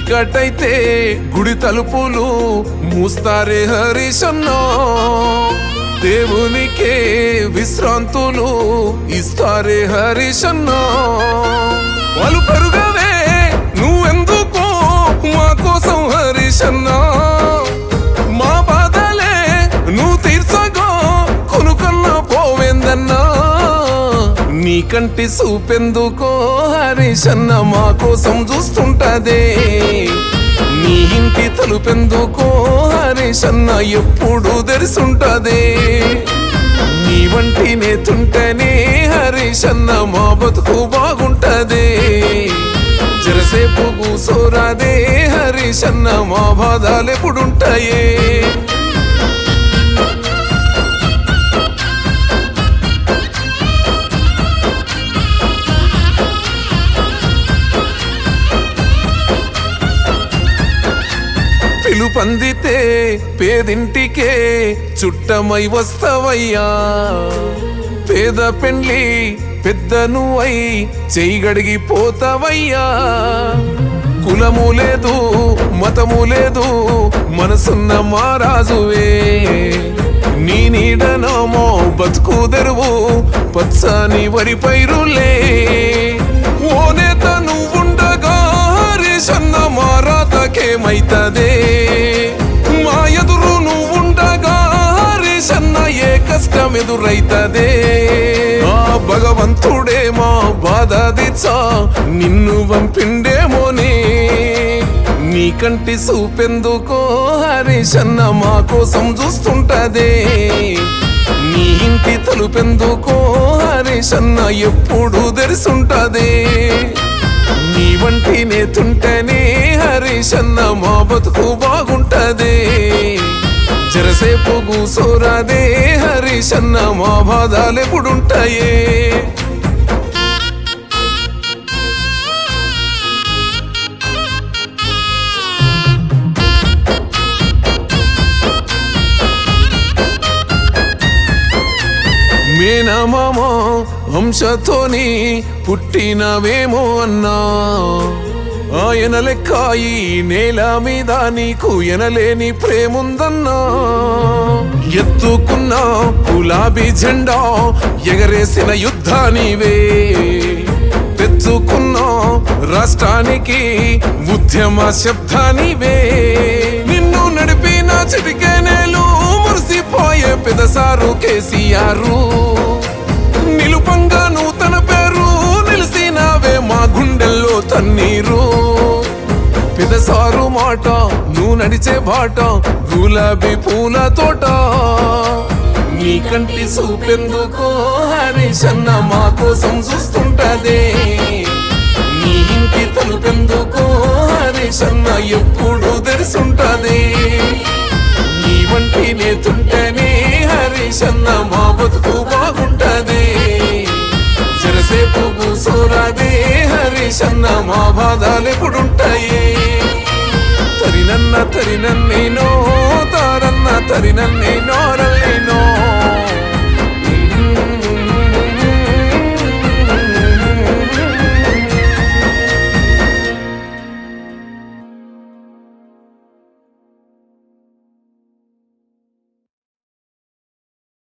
చీకటైతే గుడి తలుపులు మూస్తారే హరీశన్నా, దేవునికే విశ్రాంతులు ఇస్తారే హరీశన్నా. వాళ్ళు పెరుగవే నువ్వెందుకో మా కోసం హరీశన్నా, మా బాధలే నువ్వు తీర్చగో కొనుకన్నా పోవేందన్నా. నీ కంటి చూపెందుకో హరీశన్న మా కోసం చూస్తుంటదే, నీ ఇంటి తలుపెందుకో హరీశన్న ఎప్పుడు తెరిసుంటదే. నీ వంటి నేతుంటేనే హరీశన్న మా బతుకు బాగుంటదే. జరసేపు కూసోరాదే హరీశన్న మా బాధలెప్పుడుంటాయే. పిలుపందితే పేదింటికే చుట్టమై వస్తవయ్యా, పేద పెండ్లి పెద్దను అయి చేయగడిగిపోతావయ్యా. కులము లేదు మతము లేదు మనసున్న మారాజువే, నీ నీడనమో బతుకు తెరువు పచ్చని వరి పైరులే. ఓ నేత నువ్వుండగా హరీశన్న మారాతకేమైతదే, మా ఎదురు నువ్వుండగా హరీశన్న ఏ కష్టం ఎదురైతదే. ఆ భగవంతుడే మా బాధ తీర్చా నిన్ను పంపిండేమోనే, నీ కంటి చూపెందుకో హరీశన్న మా కోసం చూస్తుంటదే. నీ ఇంటి తలుపెందుకో హరీశన్న ఎప్పుడు తెరిసుంటదే. నీ వంటి నేతుంటేనే హరీశన్న మా బతుకు బాగుంటదే. జరసేపు కూసోరాదే హరీశన్న మా బాధలెప్పుడుంటాయే. మేనమామ వంశతోని పుట్టినవేమో అన్నా, ఆయన లెక్క ఈ నేల మీద నీకు ఎనలేని ప్రేముందన్నా. ఎత్తుకున్న గులాబీ జెండా ఎగరేసిన యుద్ధానివే, తెచ్చుకున్న రాష్ట్రానికి ఉద్యమ శబ్దానివే. నిన్ను నడిపిన చిటికెనేలు మురిసిపోయే పెదసారు కేసీఆరు, నిలుపంగా నూతన పేరు నిలిసినావే మా గుండెల్లో తన్నీరు. పెదసారు మాట నువ్వు నడిచే బాట గులాబీ పూల తోట, నీ కంటి చూపెందుకో హరీశన్న మా కోసం చూస్తుంటదే. నీ ఇంటి తలుపెందుకో హరీశన్న ఎప్పుడు తెరిసుంటదే. నీ వంటి నేతుంటేనే హరీశన్న మా బతుకు బాగుంటదే. జరసేపు కూసోరాదే హరీశన్న మా బాధలెప్పుడుంటాయే. తరినన్న తరినన్నేనో తారన్న తరినన్నే